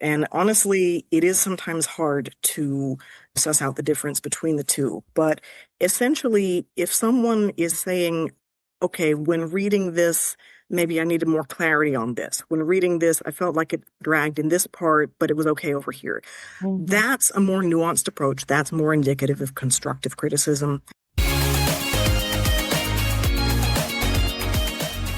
And honestly, it is sometimes hard to suss out the difference between the two. But essentially, if someone is saying, okay, when reading this, maybe I needed more clarity on this. When reading this, I felt like it dragged in this part, but it was okay over here. Mhm. That's a more nuanced approach. That's more indicative of constructive criticism.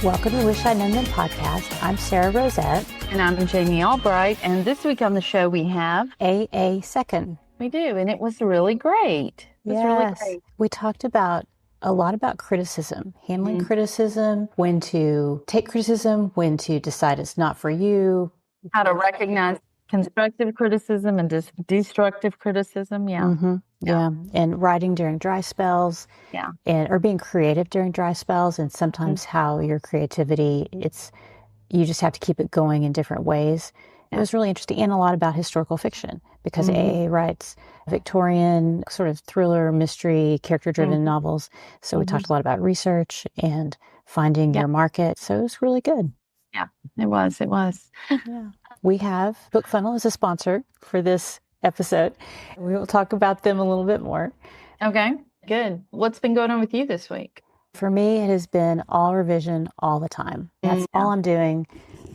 Welcome to Wish I'd Known Then podcast. I'm Sarah Rosette. And I'm Jamie Albright. And this week on the show we have A.A. Sekhon. We do. And it was really great. It was really great. We talked about a lot about criticism, handling criticism, when to take criticism, when to decide it's not for you. How to recognize constructive criticism and destructive criticism. Yeah. Mm-hmm. Yeah. And writing during dry spells. Yeah. Or being creative during dry spells. And sometimes how your creativity, you just have to keep it going in different ways. It was really interesting, and a lot about historical fiction, because A.A. writes Victorian sort of thriller, mystery, character-driven novels. So we talked a lot about research and finding your market. So it was really good. Yeah, it was. Yeah. We have Book Funnel as a sponsor for this episode. We will talk about them a little bit more. Okay, good. What's been going on with you this week? For me, it has been all revision all the time. That's all I'm doing,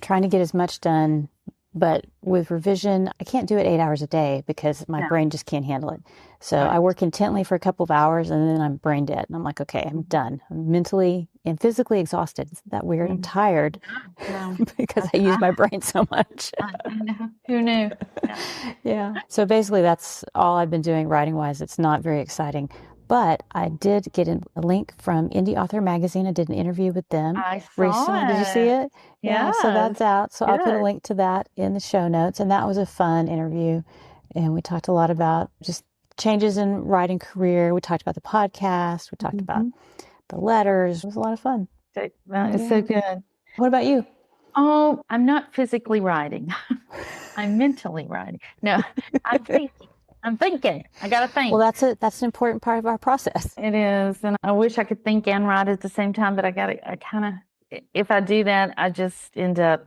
trying to get as much done. But with revision, I can't do it 8 hours a day because my brain just can't handle it. So I work intently for a couple of hours and then I'm brain dead. And I'm like, okay, I'm done. I'm mentally and physically exhausted. It's that weird. I'm tired because I use my brain so much. I know. Who knew? Yeah. So basically that's all I've been doing writing-wise. It's not very exciting. But I did get a link from Indie Author Magazine. I did an interview with them recently. Did you see it? Yeah. So that's out. So I'll put a link to that in the show notes. And that was a fun interview. And we talked a lot about just changes in writing career. We talked about the podcast. We talked about the letters. It was a lot of fun. It's so good. What about you? Oh, I'm not physically writing. I'm mentally writing. No, I'm thinking. I got to think. Well, that's an important part of our process. It is. And I wish I could think and write at the same time, but if I do that, I just end up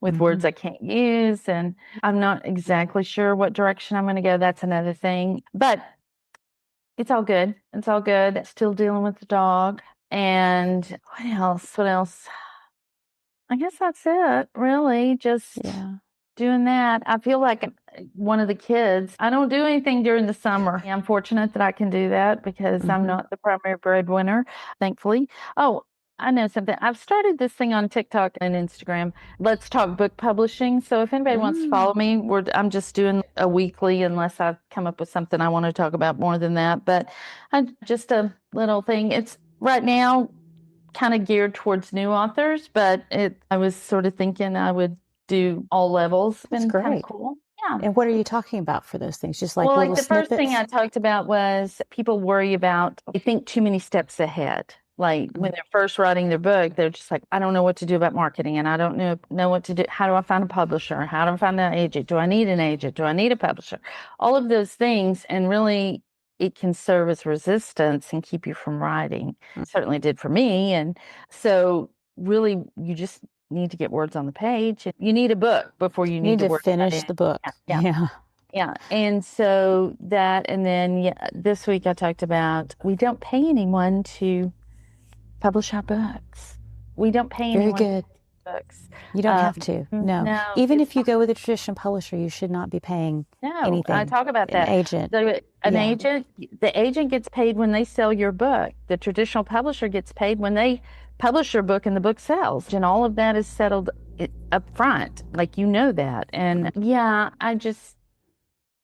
with words I can't use. And I'm not exactly sure what direction I'm going to go. That's another thing. But it's all good. It's all good. Still dealing with the dog. And what else? I guess that's it, really. Just doing that. I feel like one of the kids. I don't do anything during the summer. I'm fortunate that I can do that because I'm not the primary breadwinner, thankfully. Oh, I know something. I've started this thing on TikTok and Instagram. Let's Talk Book Publishing. So if anybody wants to follow me, I'm just doing a weekly unless I come up with something I want to talk about more than that. But just a little thing. It's right now kind of geared towards new authors, but I was sort of thinking I would do all levels. That's great. Kind of cool. Yeah. And what are you talking about for those things? Just like the snippets? first thing I talked about was people worry about, they think too many steps ahead. Like when they're first writing their book, they're just like, I don't know what to do about marketing and I don't know what to do. How do I find a publisher? How do I find an agent? Do I need an agent? Do I need a publisher? All of those things. And really, it can serve as resistance and keep you from writing. It certainly did for me. And so really, you just need to get words on the page. You need a book before you need to finish the book. Yeah. And so that, and then this week I talked about, we don't pay anyone to publish our books. We don't pay anyone to publish books. You don't have to. No. Even if you go with a traditional publisher, you should not be paying anything. I talk about that. An agent. Agent, the agent gets paid when they sell your book. The traditional publisher gets paid when they publish your book and the book sells. And all of that is settled up front. Like, that. And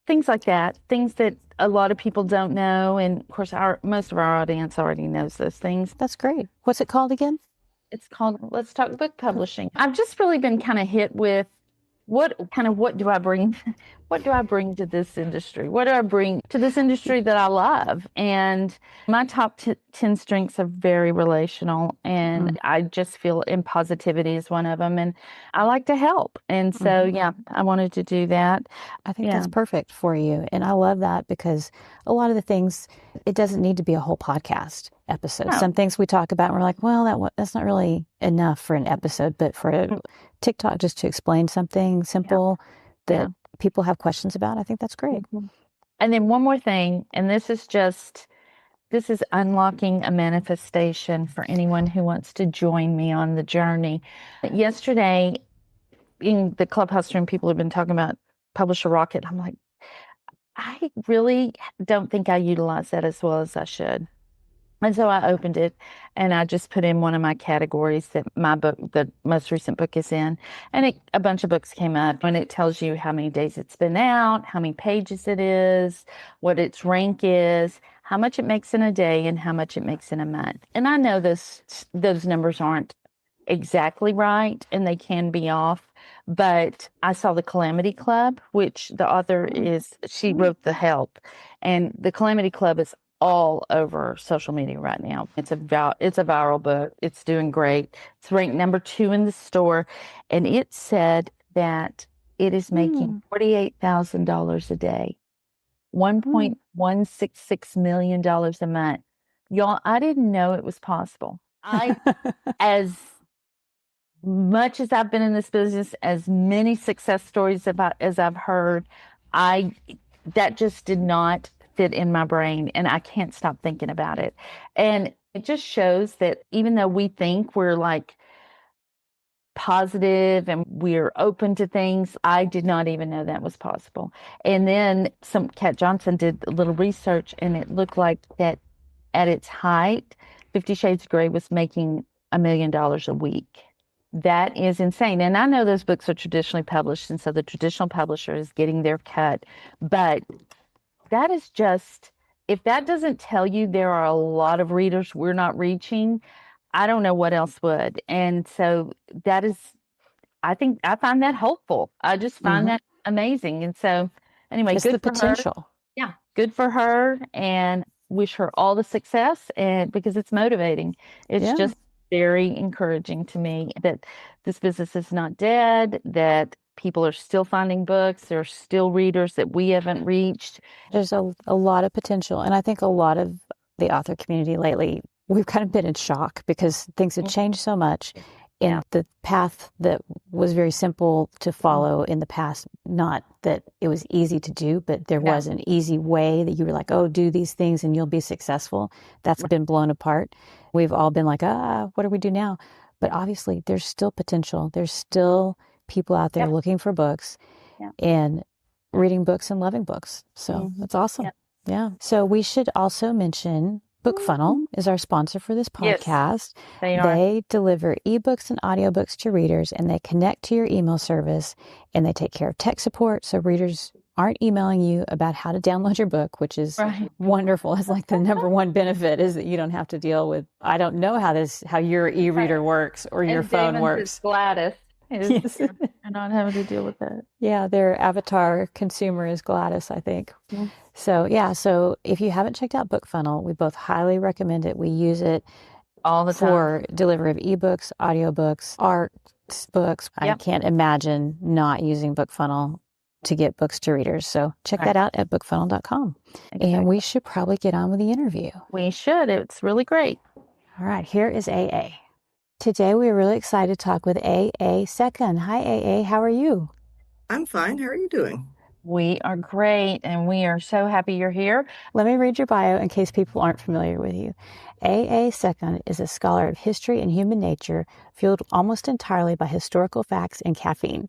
things like that, things that a lot of people don't know. And of course, most of our audience already knows those things. That's great. What's it called again? It's called Let's Talk Book Publishing. I've just really been kind of hit with what do I bring? What do I bring to this industry? What do I bring to this industry that I love? And my top 10 strengths are very relational. And I just feel positivity is one of them. And I like to help. And so, I wanted to do that. I think that's perfect for you. And I love that because a lot of the things, it doesn't need to be a whole podcast episode. No. Some things we talk about and we're like, well, that's not really enough for an episode, but for a TikTok, just to explain something simple, that people have questions about, I think that's great. And then one more thing, and this is unlocking a manifestation for anyone who wants to join me on the journey. Yesterday in the Clubhouse room, people have been talking about Publisher Rocket. I'm like, I really don't think I utilize that as well as I should. And so I opened it and I just put in one of my categories that my book, the most recent book, is in. And a bunch of books came up, and it tells you how many days it's been out, how many pages it is, what its rank is, how much it makes in a day, and how much it makes in a month. And I know those numbers aren't exactly right and they can be off, but I saw the Calamity Club, which the author she wrote The Help, and the Calamity Club is all over social media right now. It's a viral book. It's doing great. It's ranked number 2 in the store, and it said that it is making $48,000 a day, $1.166 million a month. Y'all, I didn't know it was possible. As much as I've been in this business, as many success stories as I've heard, that just did not fit in my brain, and I can't stop thinking about it. And it just shows that even though we think we're like positive and we're open to things, I did not even know that was possible. And then Kat Johnson did a little research, and it looked like that at its height, 50 Shades of Grey was making $1 million a week. That is insane. And I know those books are traditionally published, and so the traditional publisher is getting their cut. But that is just, if that doesn't tell you there are a lot of readers we're not reaching, I don't know what else would. And so that is, I find that hopeful. I just find that amazing. And so anyway, Just good the for potential. her. Yeah, good for her, and wish her all the success, and because it's motivating. It's just very encouraging to me that this business is not dead, that people are still finding books. There are still readers that we haven't reached. There's a lot of potential. And I think a lot of the author community lately, we've kind of been in shock because things have changed so much. And the path that was very simple to follow in the past, not that it was easy to do, but there was an easy way that you were like, oh, do these things and you'll be successful. That's been blown apart. We've all been like, what do we do now? But obviously there's still potential. There's still people out there looking for books and reading books and loving books. So that's awesome. Yeah. So we should also mention BookFunnel is our sponsor for this podcast. Yes, they deliver ebooks and audiobooks to readers, and they connect to your email service, and they take care of tech support. So readers aren't emailing you about how to download your book, which is wonderful. It's like the number one benefit is that you don't have to deal with, I don't know how your e-reader works or your phone works. Gladys. You're not having to deal with that. Yeah, their avatar consumer is Gladys, I think. So if you haven't checked out BookFunnel, we both highly recommend it. We use it all the time for delivery of ebooks, audiobooks, arts, books. I can't imagine not using BookFunnel to get books to readers. So check that out at bookfunnel.com. Exactly. And we should probably get on with the interview. We should. It's really great. All right, here is AA. Today, we're really excited to talk with AA Sekhon. Hi, AA. How are you? I'm fine. How are you doing? We are great, and we are so happy you're here. Let me read your bio in case people aren't familiar with you. A.A. Sekhon is a scholar of history and human nature, fueled almost entirely by historical facts and caffeine.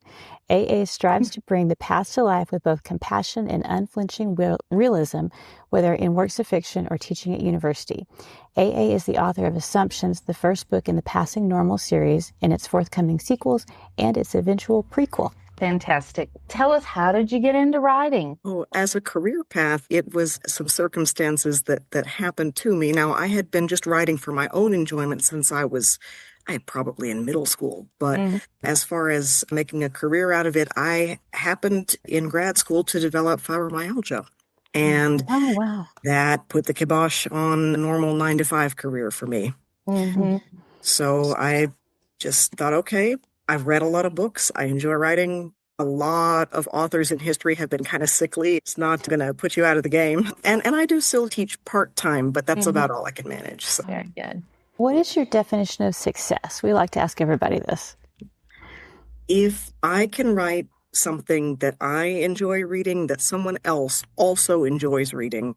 A.A. strives to bring the past to life with both compassion and unflinching realism, whether in works of fiction or teaching at university. A.A. is the author of Assumptions, the first book in the Passing Normal series, and its forthcoming sequels, and its eventual prequel. Fantastic. Tell us, how did you get into writing? Oh, as a career path, it was some circumstances that happened to me. Now, I had been just writing for my own enjoyment since I probably in middle school. But as far as making a career out of it, I happened in grad school to develop fibromyalgia. And that put the kibosh on the normal 9-to-5 career for me. So I just thought, okay, I've read a lot of books. I enjoy writing. A lot of authors in history have been kind of sickly. It's not going to put you out of the game. And I do still teach part-time, but that's about all I can manage. So. Very good. What is your definition of success? We like to ask everybody this. If I can write something that I enjoy reading, that someone else also enjoys reading.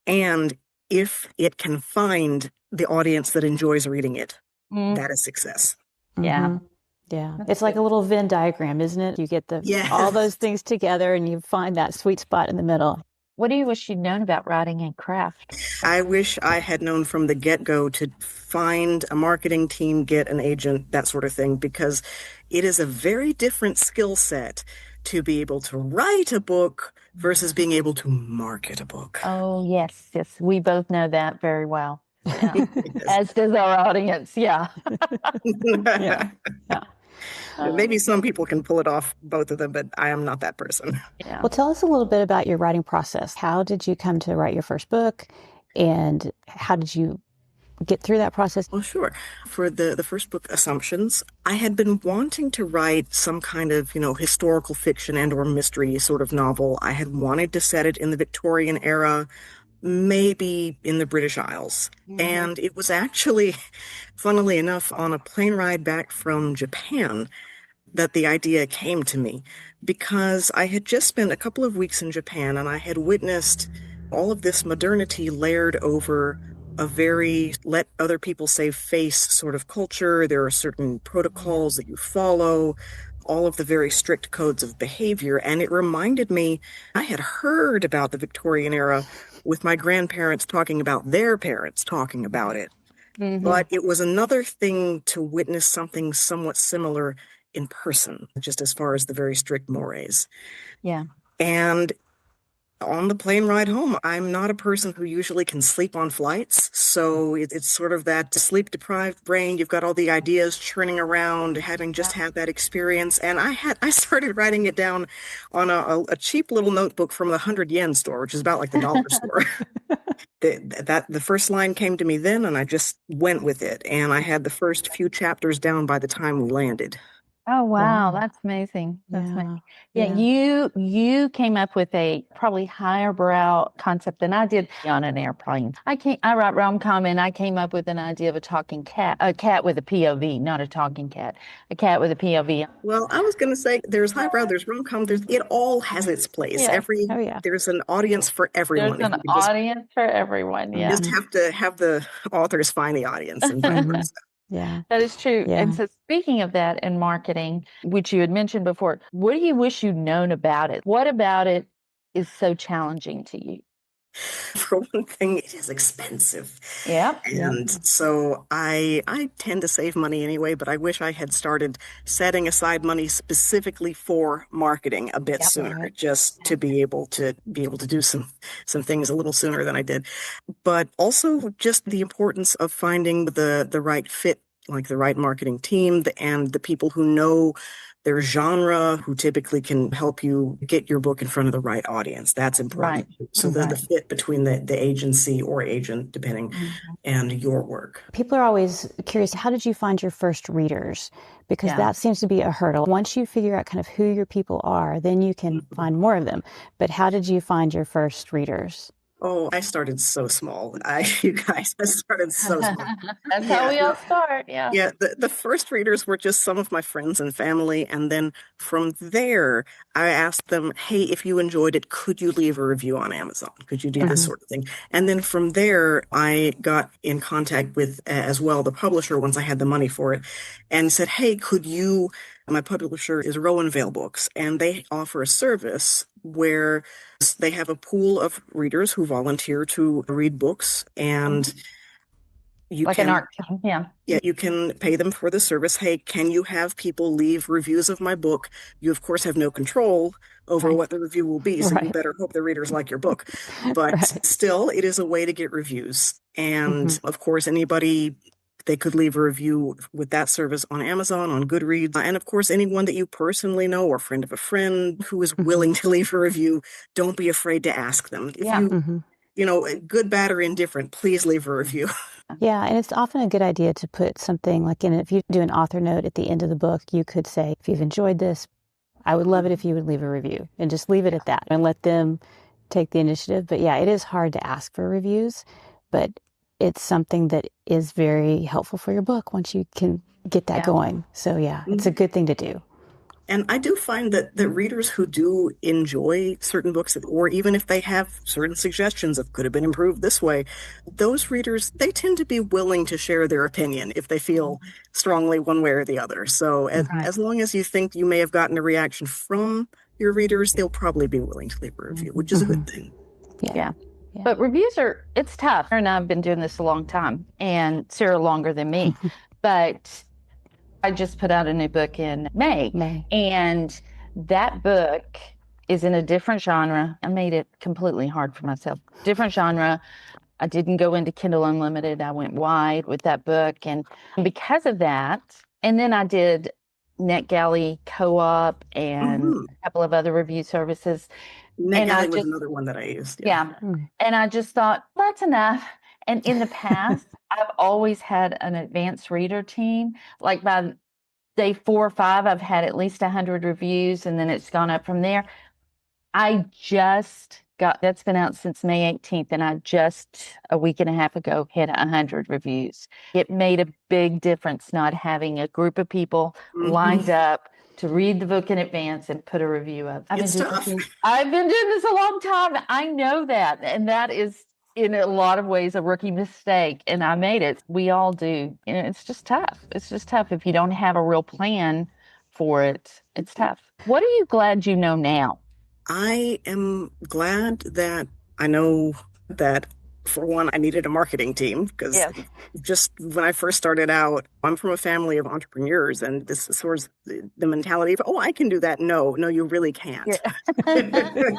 And if it can find the audience that enjoys reading it, that is success. Yeah. Mhm. Yeah. That's It's like good. a little Venn diagram, isn't it? You get all Yes. those things together and you find that sweet spot in the middle. What do you wish you'd known about writing and craft? I wish I had known from the get-go to find a marketing team, get an agent, that sort of thing, because it is a very different skill set to be able to write a book versus being able to market a book. Oh, yes, yes. We both know that very well. Yeah. Yes. As does our audience. Yeah. Yeah. Yeah. Maybe some people can pull it off, both of them, but I am not that person. Yeah. Well, tell us a little bit about your writing process. How did you come to write your first book? And how did you get through that process? Well, sure. For the first book, Assumptions, I had been wanting to write some kind of, historical fiction and or mystery sort of novel. I had wanted to set it in the Victorian era, maybe in the British Isles. And it was actually, funnily enough, on a plane ride back from Japan that the idea came to me, because I had just spent a couple of weeks in Japan and I had witnessed all of this modernity layered over a very let other people save face sort of culture. There are certain protocols that you follow, all of the very strict codes of behavior. And it reminded me, I had heard about the Victorian era with my grandparents talking about their parents talking about it. But it was another thing to witness something somewhat similar in person, just as far as the very strict mores. Yeah. And on the plane ride home, I'm not a person who usually can sleep on flights. So it's sort of that sleep deprived brain. You've got all the ideas churning around, having just had that experience. And I started writing it down on a cheap little notebook from the 100 yen store, which is about like the dollar store. The first line came to me then, and I just went with it. And I had the first few chapters down by the time we landed. Oh, wow. Wow. That's amazing. That's Yeah. amazing. Yeah, Yeah. you came up with a probably higher brow concept than I did on an airplane. I write rom-com and I came up with an idea of a talking cat, a cat with a POV, not a talking cat, a cat with a POV. Well, I was going to say there's highbrow, there's rom-com, it all has its place. Yeah. Oh, yeah. There's an audience for There's everyone. If an you could just audience for everyone. Yeah. just have to have the authors find the audience and vice versa. Yeah. That is true. Yeah. And so speaking of that in marketing, which you had mentioned before, what do you wish you'd known about it? What about it is so challenging to you? For one thing, it is expensive. Yep. And so I tend to save money anyway, but I wish I had started setting aside money specifically for marketing a bit sooner, Right. just to be able to do some things a little sooner than I did. But also just the importance of finding the right fit, like the right marketing team and the people who know their genre, who typically can help you get your book in front of the right audience. That's important. Right. So the fit between the agency or agent, depending, and your work. People are always curious, how did you find your first readers? Because Yeah. that seems to be a hurdle. Once you figure out kind of who your people are, then you can find more of them. But how did you find your first readers? Oh, I started so small. You guys, I started so small. That's how we all start. Yeah. Yeah, the first readers were just some of my friends and family. And then from there, I asked them, hey, if you enjoyed it, could you leave a review on Amazon? Could you do this sort of thing? And then from there, I got in contact with as well the publisher once I had the money for it and said, hey, my publisher is Rowan Vale Books, and they offer a service where they have a pool of readers who volunteer to read books, and you Like can, an art. Yeah. you can pay them for the service. Hey, can you have people leave reviews of my book? You, of course, have no control over what the review will be, so you better hope the readers like your book. But still, it is a way to get reviews. And of course, they could leave a review with that service on Amazon, on Goodreads, and of course, anyone that you personally know or friend of a friend who is willing to leave a review, don't be afraid to ask them. If good, bad, or indifferent, please leave a review. Yeah, and it's often a good idea to put something like if you do an author note at the end of the book, you could say, if you've enjoyed this, I would love it if you would leave a review, and just leave it at that and let them take the initiative. But yeah, it is hard to ask for reviews, but it's something that is very helpful for your book once you can get that going. So yeah, it's a good thing to do. And I do find that readers who do enjoy certain books, or even if they have certain suggestions of could have been improved this way, those readers, they tend to be willing to share their opinion if they feel strongly one way or the other. So Right. as long as you think you may have gotten a reaction from your readers, they'll probably be willing to leave a review, which is a good thing. Yeah. But reviews it's tough. Sarah and I have been doing this a long time, and Sarah longer than me. But I just put out a new book in May. And that book is in a different genre. I made it completely hard for myself. Different genre. I didn't go into Kindle Unlimited. I went wide with that book. And because of that, and then I did NetGalley Co-op and a couple of other review services. NetGalley was another one that I used. Yeah. And I just thought, that's enough. And in the past, I've always had an advanced reader team. Like by day 4 or 5, I've had at least 100 reviews, and then it's gone up from there. I just got, that's been out since May 18th, and I just a week and a half ago hit 100 reviews. It made a big difference not having a group of people lined up to read the book in advance and put a review up. I've been doing this a long time. I know that. And that is, in a lot of ways, a rookie mistake. And I made it. We all do. And it's just tough. It's just tough. If you don't have a real plan for it, it's tough. What are you glad you know now? I am glad that I know that, for one, I needed a marketing team because just when I first started out, I'm from a family of entrepreneurs, and this is sort of the mentality of, oh, I can do that. No, you really can't. Yeah.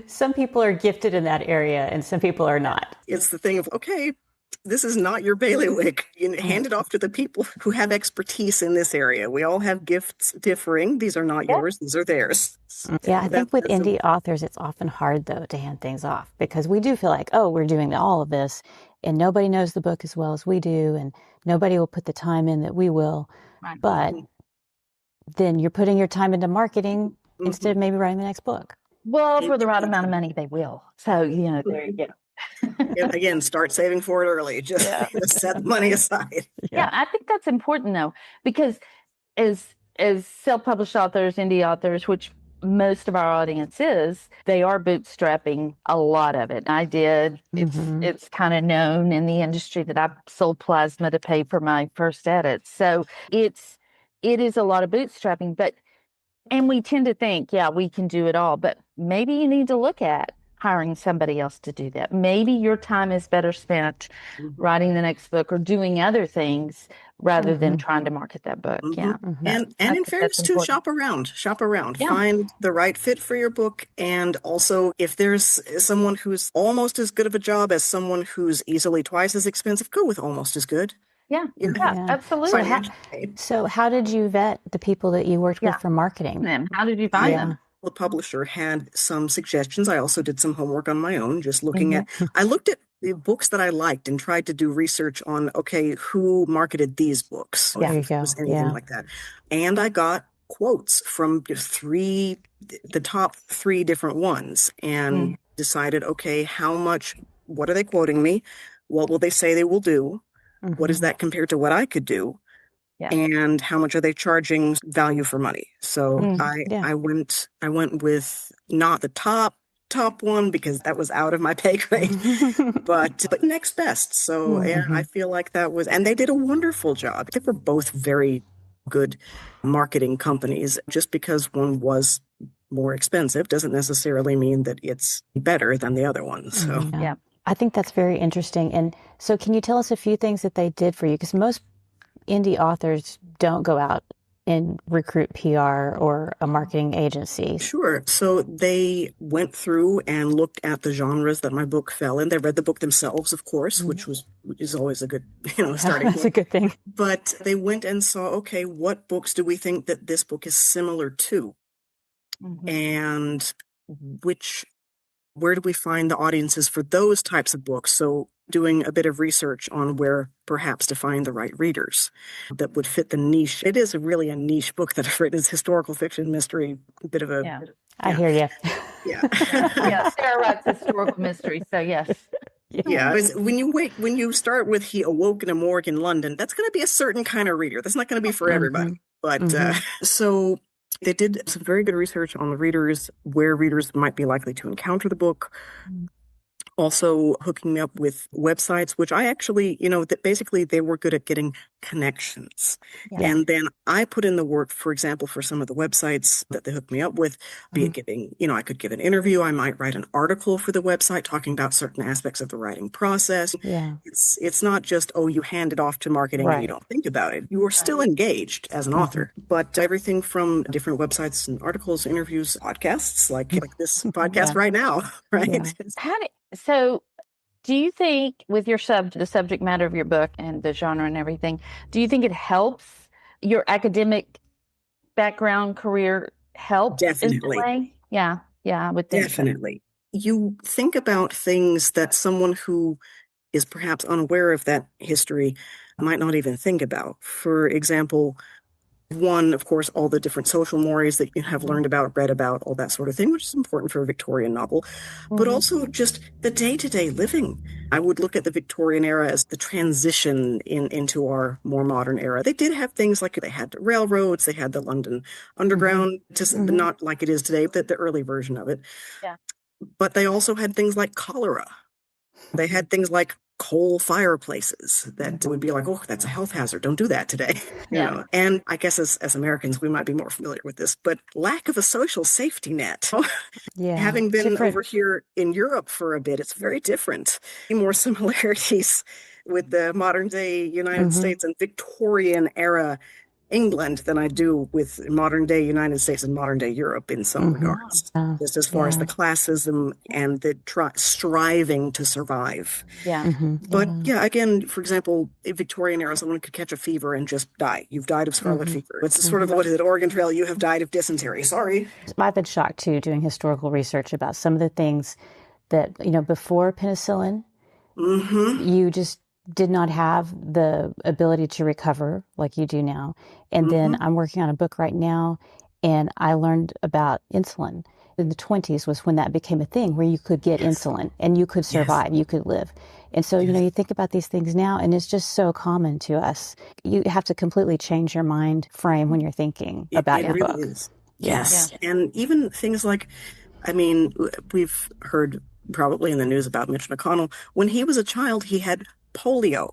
Some people are gifted in that area and some people are not. It's the thing of, okay, this is not your bailiwick. You hand it off to the people who have expertise in this area. We all have gifts differing. These are not yours. These are theirs. Yeah, I think with indie authors, it's often hard, though, to hand things off because we do feel like, oh, we're doing all of this and nobody knows the book as well as we do and nobody will put the time in that we will. Right. But then you're putting your time into marketing instead of maybe writing the next book. Well, for the right amount of money, they will. So, there you go. Again, start saving for it early. Just set the money aside. Yeah, I think that's important, though, because as self-published authors, indie authors, which most of our audience is, they are bootstrapping a lot of it. I did. It's kind of known in the industry that I sold plasma to pay for my first edit. So it is a lot of bootstrapping, and we tend to think, we can do it all, but maybe you need to look at hiring somebody else to do that. Maybe your time is better spent writing the next book or doing other things rather than trying to market that book. And in fairness too, shop around, find the right fit for your book. And also, if there's someone who's almost as good of a job as someone who's easily twice as expensive, go with almost as good. Yeah, absolutely. So how did you vet the people that you worked with for marketing? How did you find them? The publisher had some suggestions. I also did some homework on my own, just looking at, I looked at the books that I liked and tried to do research on, okay, who marketed these books? There you go. Anything like that. And I got quotes from the top 3 different ones and decided, okay, what are they quoting me? What will they say they will do? What is that compared to what I could do? And how much are they charging value for money? So I went with not the top one because that was out of my pay grade, but next best. So I feel like that was, and they did a wonderful job. They were both very good marketing companies. Just because one was more expensive doesn't necessarily mean that it's better than the other one. So I think that's very interesting. And so can you tell us a few things that they did for you? Because most indie authors don't go out and recruit PR or a marketing agency. Sure. So they went through and looked at the genres that my book fell in. They read the book themselves, of course, which is always a good, starting That's a good thing. But they went and saw, okay, what books do we think that this book is similar to? And where do we find the audiences for those types of books? So doing a bit of research on where perhaps to find the right readers that would fit the niche. It is really a niche book that I've written. It's historical fiction, mystery, a bit of a... I hear you. Sarah writes historical mystery, so yes. When you start with He Awoke in a Morgue in London, that's going to be a certain kind of reader. That's not going to be for everybody. But so they did some very good research on the readers, where readers might be likely to encounter the book. Also hooking me up with websites, which I actually, that basically they were good at getting connections. Yeah. And then I put in the work, for example, for some of the websites that they hooked me up with, be it giving, I could give an interview. I might write an article for the website talking about certain aspects of the writing process. Yeah. It's not just, oh, you hand it off to marketing and you Right. don't think about it. You are still engaged as an author, but everything from different websites and articles, interviews, podcasts, like this podcast right now, right? So do you think with your the subject matter of your book and the genre and everything, do you think it helps your academic background career help? Definitely. In a way? Yeah, I would think so. Definitely. You think about things that someone who is perhaps unaware of that history might not even think about. For example, one, of course, all the different social mores that you have learned about, read about, all that sort of thing, which is important for a Victorian novel, but also just the day-to-day living. I would look at the Victorian era as the transition into our more modern era. They did have things like they had the railroads, they had the London Underground, just not like it is today, but the early version of it. Yeah. But they also had things like cholera. They had things like coal fireplaces that would be like, oh, that's a health hazard. Don't do that today. And I guess as Americans, we might be more familiar with this, but lack of a social safety net. Yeah. Having been over here in Europe for a bit, it's very different. More similarities with the modern day United States and Victorian era England than I do with modern day United States and modern day Europe in some regards. Just as far as the classism and the striving to survive. Yeah. But again, for example, in Victorian era, someone could catch a fever and just die. You've died of scarlet fever. It's sort of what is it, Oregon Trail, you have died of dysentery. Sorry. I've been shocked too, doing historical research about some of the things that, before penicillin, you just did not have the ability to recover like you do now. And then I'm working on a book right now, and I learned about insulin. In the 20s was when that became a thing, where you could get insulin and you could survive, you could live. And so, you think about these things now, and it's just so common to us. You have to completely change your mind frame when you're thinking about your book. Is. Yes. And even things like, we've heard probably in the news about Mitch McConnell. When he was a child, he had polio.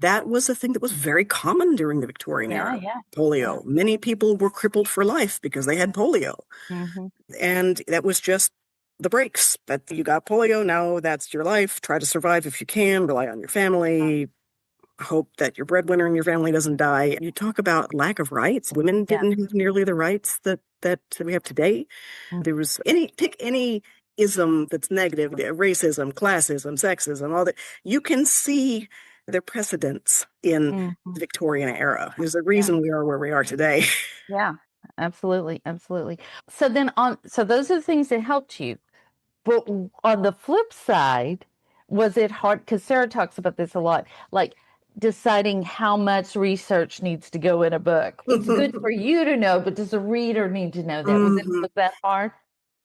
That was a thing that was very common during the Victorian era. Polio. Many people were crippled for life because they had polio. And that was just the breaks. That you got polio, now that's your life. Try to survive if you can, rely on your family, hope that your breadwinner in your family doesn't die. You talk about lack of rights. Women didn't have nearly the rights that we have today. There was pick any ism that's negative, racism, classism, sexism, all that. You can see their precedents in the Victorian era. There's a reason we are where we are today. Yeah, absolutely. So those are the things that helped you. But on the flip side, was it hard? Because Sarah talks about this a lot, like deciding how much research needs to go in a book. It's good for you to know, but does the reader need to know that? Was that hard?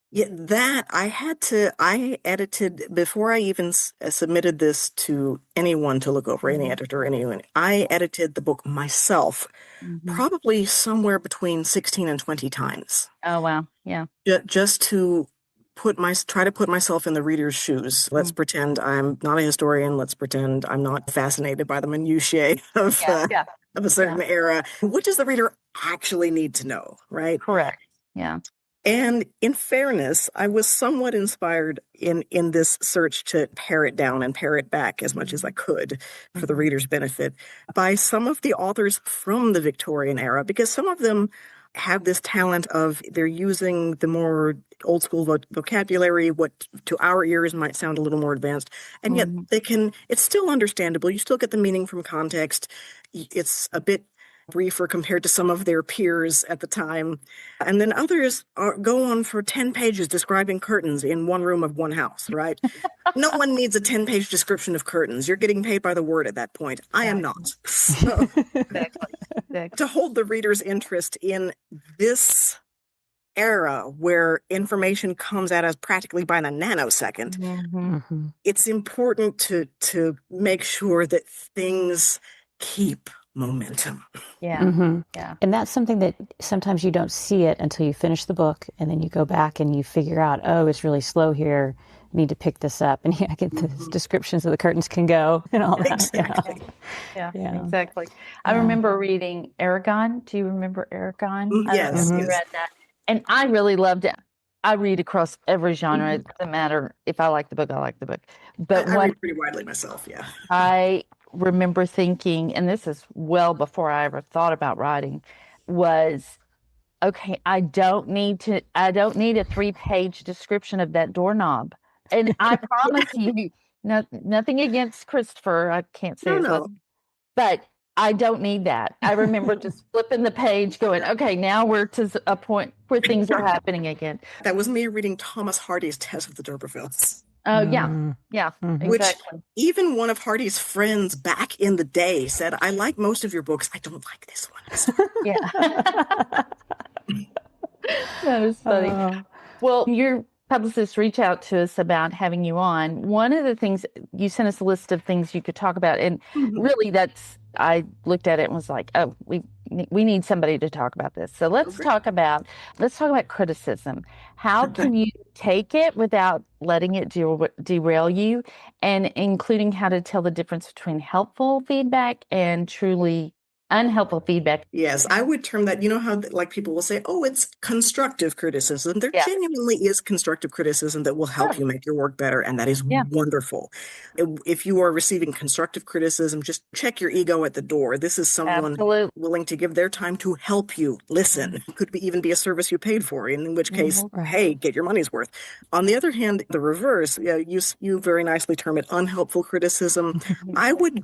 Yeah, that I edited before I even submitted this to anyone to look over, any editor, anyone. I edited the book myself, probably somewhere between 16 and 20 times. Oh, wow. Yeah. Just to try to put myself in the reader's shoes. Let's pretend I'm not a historian. Let's pretend I'm not fascinated by the minutiae of a certain era. What does the reader actually need to know, right? Correct. Yeah. And in fairness, I was somewhat inspired in this search to pare it down and pare it back as much as I could for the reader's benefit by some of the authors from the Victorian era, because some of them have this talent of they're using the more old school vocabulary, what to our ears might sound a little more advanced, and yet it's still understandable. You still get the meaning from context. It's a bit briefer compared to some of their peers at the time. And then others go on for 10 pages describing curtains in one room of one house, right? No one needs a 10-page description of curtains. You're getting paid by the word at that point. I am not. So, Exactly. to hold the reader's interest in this era where information comes at us practically by the nanosecond, it's important to make sure that things keep momentum. Yeah. Mm-hmm. Yeah. And that's something that sometimes you don't see it until you finish the book, and then you go back and you figure out, oh, it's really slow here. I need to pick this up. And I get the descriptions of the curtains can go and all that. Exactly. Yeah, Yeah. exactly. I remember reading Aragon. Do you remember Aragon? I don't know Yes, if you yes. read that. And I really loved it. I read across every genre. It doesn't matter if I like the book, I like the book. But I what read pretty widely myself, yeah. I remember thinking, and this is well before I ever thought about writing, was okay, I don't need a 3-page description of that doorknob. And I promise you, nothing against Christopher. I can't say No, his last, no. but I don't need that. I remember just flipping the page, going, okay, now we're to a point where things are happening again. That was me reading Thomas Hardy's Test of the D'Urbervilles. Oh, yeah, Which exactly. even one of Hardy's friends back in the day said, I like most of your books. I don't like this one. Yeah. That was funny. Well, your publicist reached out to us about having you on. One of the things you sent us a list of things you could talk about, and really, I looked at it and was like, oh, we need somebody to talk about this. So let's talk about criticism. How can you take it without letting it derail you, and including how to tell the difference between helpful feedback and truly unhelpful feedback? Yes, I would term that, you know how like people will say, oh, it's constructive criticism. There genuinely is constructive criticism that will help you make your work better, and that is wonderful. If you are receiving constructive criticism, just check your ego at the door. This is someone willing to give their time to help you listen. It could even be a service you paid for, in which case, hey, get your money's worth. On the other hand, the reverse, you very nicely term it unhelpful criticism. I would,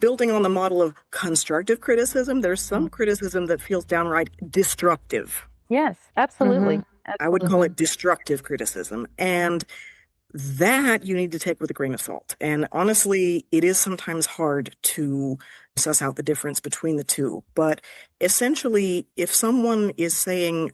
building on the model of constructive criticism, there's some criticism that feels downright destructive. Yes, absolutely. I would call it destructive criticism. And that you need to take with a grain of salt. And honestly, it is sometimes hard to suss out the difference between the two. But essentially, if someone is saying,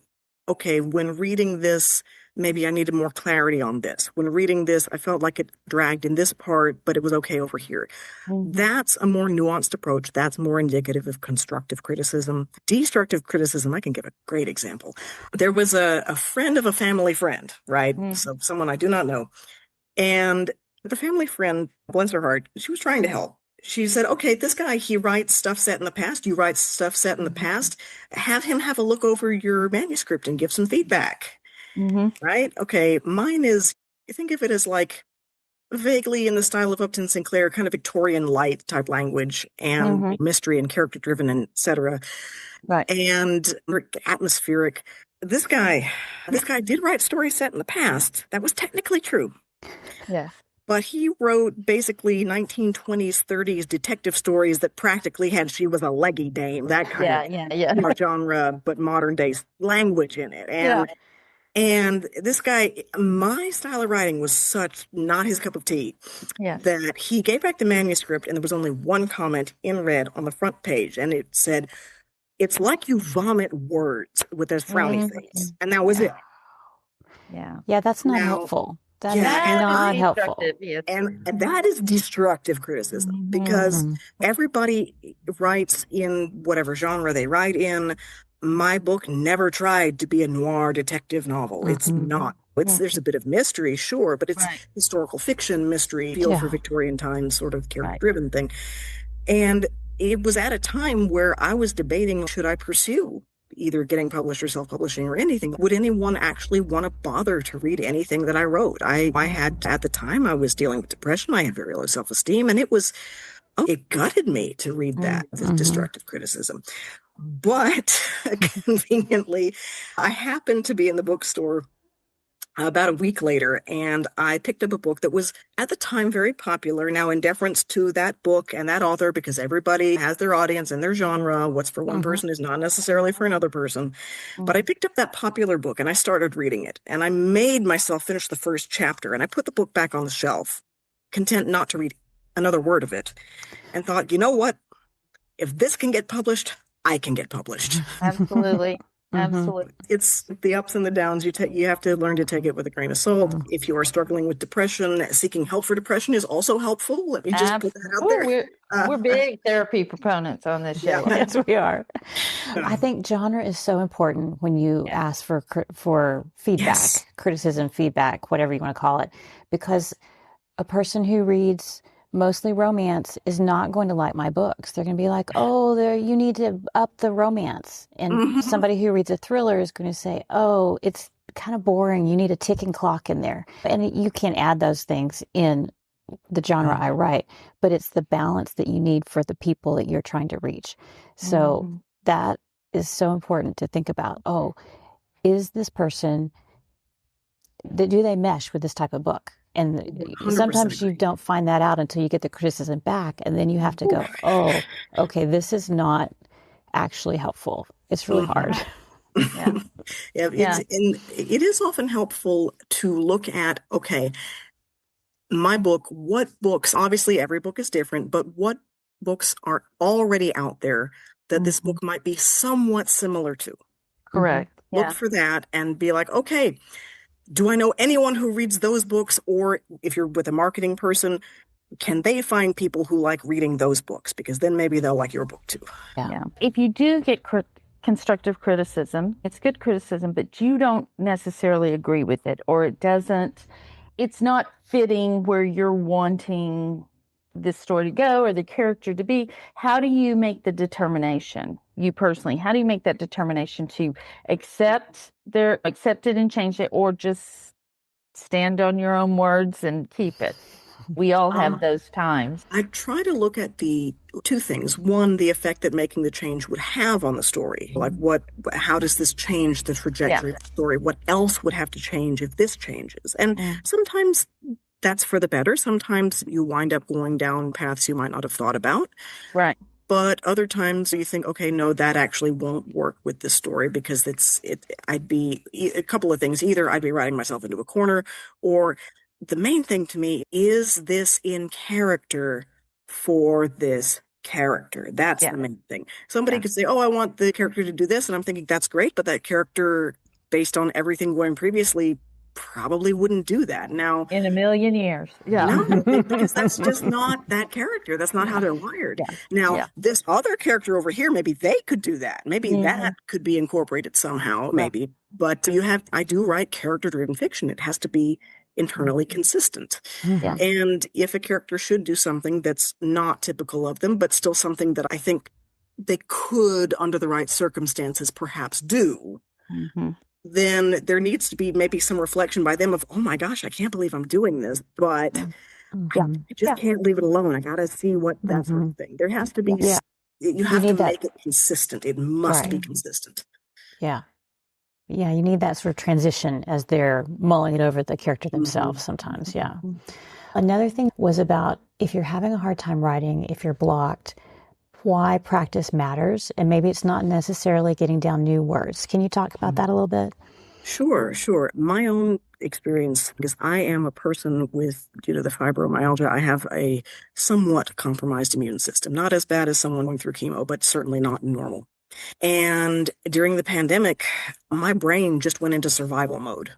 okay, when reading this, maybe I needed more clarity on this. When reading this, I felt like it dragged in this part, but it was okay over here. That's a more nuanced approach. That's more indicative of constructive criticism. Destructive criticism, I can give a great example. There was a friend of a family friend, right? So someone I do not know. And the family friend, bless her heart, she was trying to help. She said, okay, this guy, he writes stuff set in the past. You write stuff set in the past. Have him have a look over your manuscript and give some feedback. Right? Okay, mine is, I think of it as like vaguely in the style of Upton Sinclair, kind of Victorian light type language and mystery and character driven and etc. And atmospheric. This guy did write stories set in the past. That was technically true. Yes. But he wrote basically 1920s, 30s detective stories that practically had she was a leggy dame, that kind of genre, but modern day language in it. And this guy, my style of writing was such not his cup of tea that he gave back the manuscript, and there was only one comment in red on the front page, and it said, "It's like you vomit words," with a frowny face, and that was it. Yeah, that's not helpful. That is not helpful. And that is destructive criticism because everybody writes in whatever genre they write in. My book never tried to be a noir detective novel. It's not. There's a bit of mystery, sure, but it's historical fiction, mystery, feel for Victorian times, sort of character-driven thing. And it was at a time where I was debating, should I pursue either getting published or self-publishing or anything? Would anyone actually want to bother to read anything that I wrote? I had, at the time, I was dealing with depression. I had very low self-esteem, and it gutted me to read that, this destructive criticism. But conveniently, I happened to be in the bookstore about a week later, and I picked up a book that was at the time very popular. Now, in deference to that book and that author, because everybody has their audience and their genre, what's for one person is not necessarily for another person. But I picked up that popular book and I started reading it, and I made myself finish the first chapter, and I put the book back on the shelf, content not to read another word of it, and thought, you know what? If this can get published, I can get published. Absolutely. Absolutely. It's the ups and the downs. You have to learn to take it with a grain of salt. If you are struggling with depression, seeking help for depression is also helpful. Let me just put that out there. We're big therapy proponents on this show. Yeah. Yes, we are. I think genre is so important when you ask for feedback, Yes. criticism, feedback, whatever you want to call it, because a person who reads mostly romance is not going to like my books. They're going to be like, "Oh, you need to up the romance." And somebody who reads a thriller is going to say, "Oh, it's kind of boring. You need a ticking clock in there." And you can add those things in the genre I write, but it's the balance that you need for the people that you're trying to reach. So that is so important to think about. Oh, is this person, do they mesh with this type of book? And 100% sometimes you agree. don't find that out until you get the criticism back, and then you have to go, oh, okay, this is not actually helpful. It's really hard. And it is often helpful to look at, okay, my book, what books, obviously every book is different, but what books are already out there that this book might be somewhat similar to? Correct. Look for that and be like, okay, do I know anyone who reads those books? Or if you're with a marketing person, can they find people who like reading those books? Because then maybe they'll like your book too. Yeah. If you do get constructive criticism, it's good criticism, but you don't necessarily agree with it, or it's not fitting where you're wanting this story to go or the character to be. How do you make the determination, you personally, how do you make that determination to accept it and change it, or just stand on your own words and keep it? We all have those times. I try to look at the two things. One, the effect that making the change would have on the story. Like how does this change the trajectory of the story? What else would have to change if this changes? And sometimes that's for the better. Sometimes you wind up going down paths you might not have thought about. Right. But other times you think, okay, no, that actually won't work with this story because I'd be a couple of things. Either I'd be writing myself into a corner, or the main thing to me is this in character for this character. That's the main thing. Somebody could say, oh, I want the character to do this. And I'm thinking that's great. But that character, based on everything going previously, probably wouldn't do that. Now, in a million years. No, because that's just not that character. That's not how they're wired. Now, this other character over here, maybe they could do that. Maybe that could be incorporated somehow, maybe. But I do write character-driven fiction. It has to be internally consistent. And if a character should do something that's not typical of them, but still something that I think they could, under the right circumstances, perhaps do, then there needs to be maybe some reflection by them of, oh my gosh, I can't believe I'm doing this, but I just can't leave it alone. I got to see what that sort of thing. There has to be, you have to make it consistent. It must be consistent. Yeah, you need that sort of transition as they're mulling it over the character themselves sometimes, Another thing was about if you're having a hard time writing, if you're blocked, why practice matters, and maybe it's not necessarily getting down new words. Can you talk about that a little bit? Sure. My own experience, because I am a person due to the fibromyalgia, I have a somewhat compromised immune system. Not as bad as someone going through chemo, but certainly not normal. And during the pandemic, my brain just went into survival mode.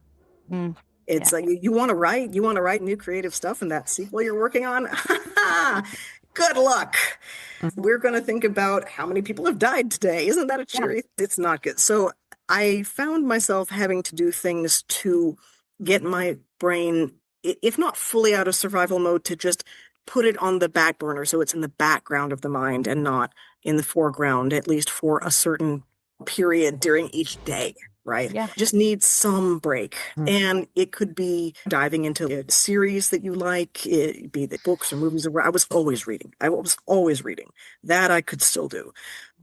It's like, you want to write new creative stuff in that sequel you're working on? Good luck. We're going to think about how many people have died today. Isn't that a cheery? It's not good. So I found myself having to do things to get my brain, if not fully out of survival mode, to just put it on the back burner so it's in the background of the mind and not in the foreground, at least for a certain period during each day. Right? Just need some break. And it could be diving into a series that you like, it be the books or movies. I was always reading. That I could still do.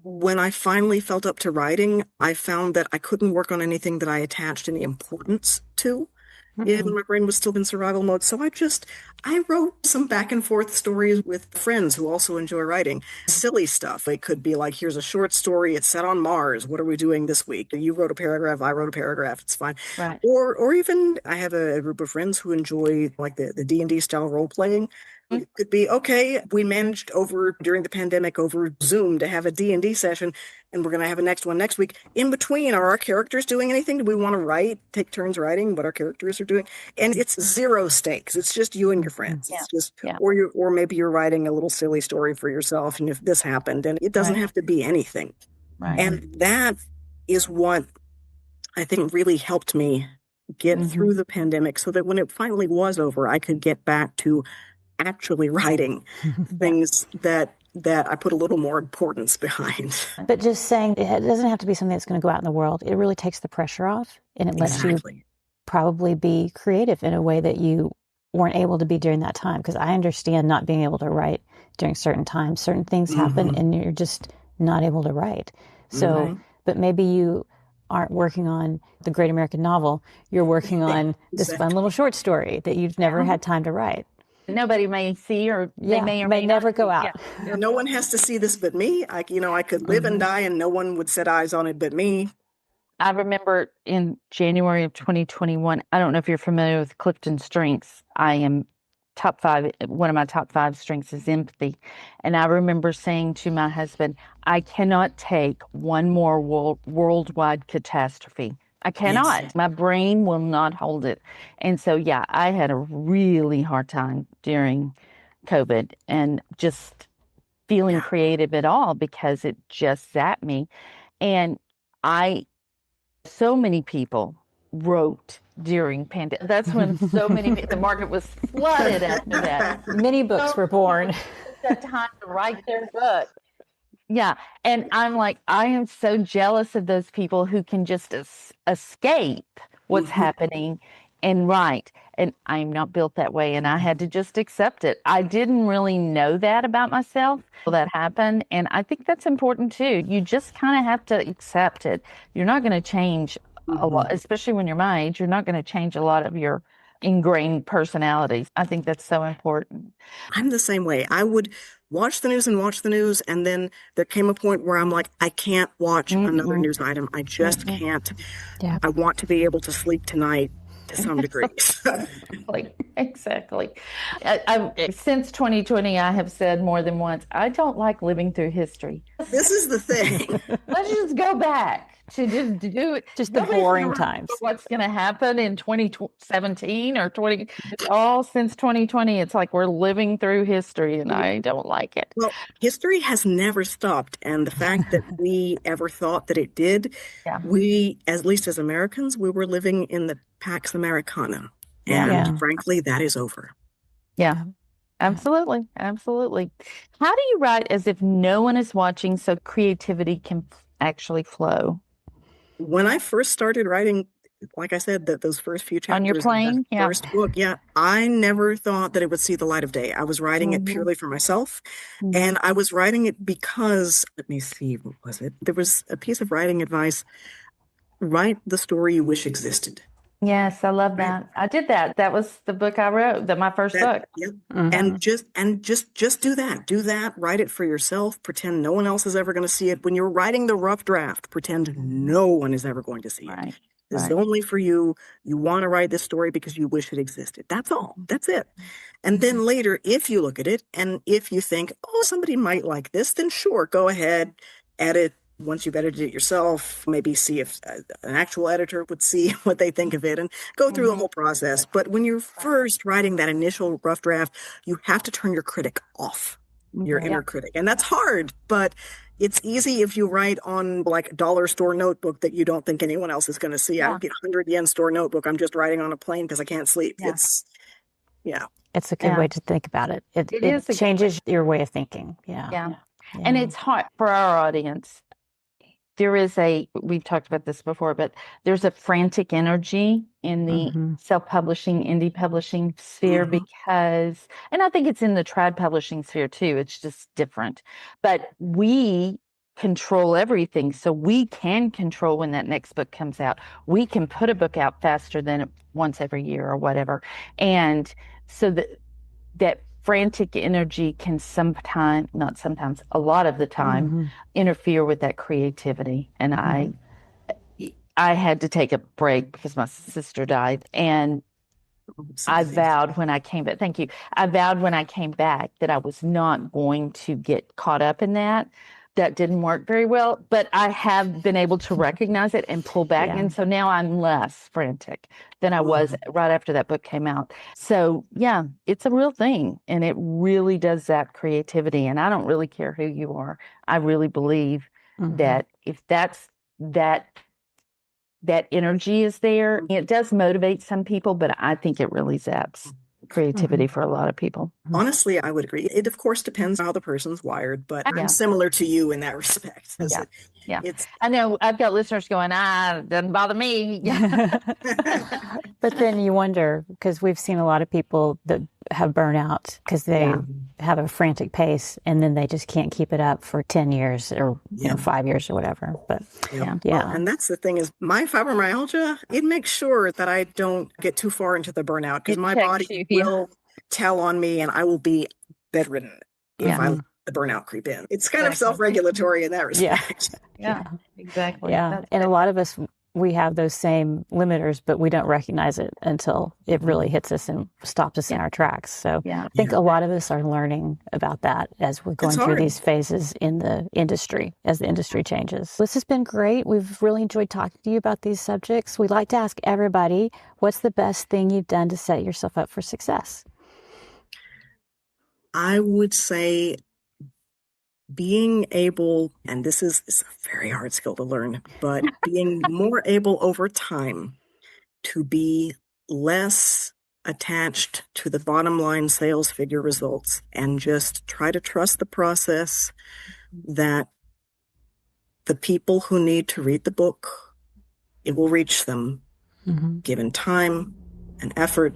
When I finally felt up to writing, I found that I couldn't work on anything that I attached any importance to. My brain was still in survival mode. So I wrote some back and forth stories with friends who also enjoy writing. Silly stuff. It could be like, here's a short story. It's set on Mars. What are we doing this week? You wrote a paragraph. I wrote a paragraph. It's fine. Right. Or even I have a group of friends who enjoy like the D&D style role playing. It could be, okay, we managed during the pandemic over Zoom to have a D&D session, and we're going to have a next one next week. In between, are our characters doing anything? Do we want to take turns writing what our characters are doing? And it's zero stakes. It's just you and your friends. It's just, or maybe you're writing a little silly story for yourself, and if this happened, and it doesn't have to be anything. Right. And that is what I think really helped me get through the pandemic, so that when it finally was over, I could get back to actually writing things that I put a little more importance behind. But just saying it doesn't have to be something that's going to go out in the world. It really takes the pressure off, and it lets you probably be creative in a way that you weren't able to be during that time. Because I understand not being able to write during certain times. Certain things happen and you're just not able to write. So, but maybe you aren't working on the great American novel. You're working on this fun little short story that you've never had time to write. Nobody may see, or they may or may never not go out. Yeah. No one has to see this but me. I could live and die and no one would set eyes on it but me. I remember in January of 2021, I don't know if you're familiar with Clifton Strengths. I am top 5. One of my top 5 strengths is empathy. And I remember saying to my husband, I cannot take one more worldwide catastrophe. I cannot. Yes. My brain will not hold it. And so, I had a really hard time during COVID and just feeling creative at all, because it just zapped me. And so many people wrote during pandemic. That's when the market was flooded after that. Many books were born. That time to write their book. Yeah. And I'm like, I am so jealous of those people who can just escape what's happening and write. And I'm not built that way. And I had to just accept it. I didn't really know that about myself until that happened. And I think that's important too. You just kind of have to accept it. You're not going to change a lot, especially when you're my age. You're not going to change a lot of your ingrained personalities. I think that's so important. I'm the same way. I would watch the news, and then there came a point where I'm like, I can't watch another news item. I just can't. Yeah. I want to be able to sleep tonight to some degree. Exactly. Since 2020, I have said more than once, I don't like living through history. This is the thing. Let's just go back to just do it. Just the boring times. What's going to happen in 2017 or 20? All since 2020, it's like we're living through history, and I don't like it. Well, history has never stopped, and the fact that we ever thought that it did, we, at least as Americans, we were living in the Pax Americana, and frankly, that is over. Yeah. Absolutely. Absolutely. How do you write as if no one is watching so creativity can actually flow? When I first started writing, like I said, those first few chapters on your plane, first book, I never thought that it would see the light of day. I was writing it purely for myself, and I was writing it because, let me see, what was it? There was a piece of writing advice: write the story you wish existed. Yes, I love that. I did that. That was the book I wrote, my first book. Yep. And just do that. Do that. Write it for yourself. Pretend no one else is ever going to see it. When you're writing the rough draft, pretend no one is ever going to see it. This is only for you. You want to write this story because you wish it existed. That's all. That's it. And then later, if you look at it and if you think, oh, somebody might like this, then sure, go ahead, edit. Once you've edited it yourself, maybe see if an actual editor would see what they think of it and go through the whole process. But when you're first writing that initial rough draft, you have to turn your critic off, your inner critic. And that's hard, but it's easy if you write on like a dollar store notebook that you don't think anyone else is going to see. I would get 100 yen store notebook. I'm just writing on a plane because I can't sleep. It's a good way to think about it. It changes your way of thinking. Yeah. And it's hard for our audience. There is we've talked about this before, but there's a frantic energy in the self-publishing, indie publishing sphere because, and I think it's in the trad publishing sphere too, it's just different. But we control everything. So we can control when that next book comes out. We can put a book out faster than once every year or whatever. And so that frantic energy can a lot of the time, interfere with that creativity. And I had to take a break because my sister died. And I vowed when I came back, thank you. I vowed when I came back that I was not going to get caught up in that. That didn't work very well, but I have been able to recognize it and pull back. And so now I'm less frantic than I was right after that book came out. So yeah, it's a real thing. And it really does zap creativity. And I don't really care who you are. I really believe that if that energy is there, it does motivate some people, but I think it really zaps creativity for a lot of people. Honestly, I would agree. It, of course, depends on how the person's wired, but I'm similar to you in that respect. I know I've got listeners going, it doesn't bother me. But then you wonder, because we've seen a lot of people that have burnout because they have a frantic pace and then they just can't keep it up for 10 years or 5 years or whatever. But Well, and that's the thing is my fibromyalgia, it makes sure that I don't get too far into the burnout because my body will tell on me and I will be bedridden if I let the burnout creep in. It's kind of self-regulatory in that respect. Yeah, exactly. Yeah. And a lot of us, we have those same limiters, but we don't recognize it until it really hits us and stops us in our tracks. So I think a lot of us are learning about that as we're going through these phases in the industry, as the industry changes. This has been great. We've really enjoyed talking to you about these subjects. We'd like to ask everybody, what's the best thing you've done to set yourself up for success? I would say being able, and this is a very hard skill to learn, but being more able over time to be less attached to the bottom line sales figure results and just try to trust the process that the people who need to read the book, it will reach them given time and effort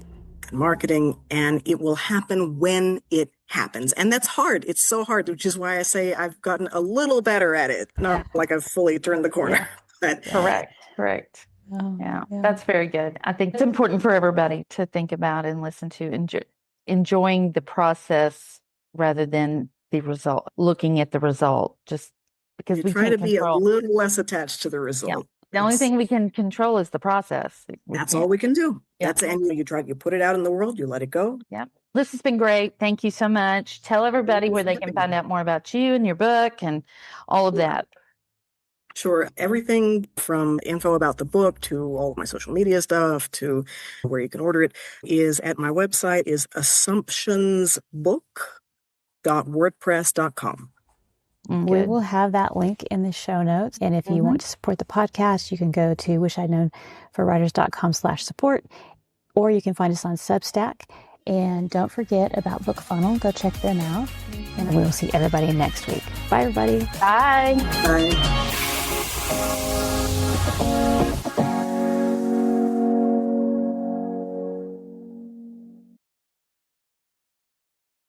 and marketing, and it will happen when it happens. And that's hard. It's so hard, which is why I say I've gotten a little better at it. Not like I've fully turned the corner. But Correct. That's very good. I think it's important for everybody to think about and listen to, enjoying the process rather than the result, looking at the result, just because we try can't to be a little less attached to the result. The only thing we can control is the process. That's all we can do. And you put it out in the world, you let it go. This has been great. Thank you so much. Tell everybody where they can find out more about you and your book and all of that. Sure. Everything from info about the book to all of my social media stuff to where you can order it is at my website is assumptionsbook.wordpress.com. We will have that link in the show notes. And if you want to support the podcast, you can go to wishidknownforwriters.com/support, or you can find us on Substack. And don't forget about Book Funnel. Go check them out. And we will see everybody next week. Bye, everybody. Bye. Bye.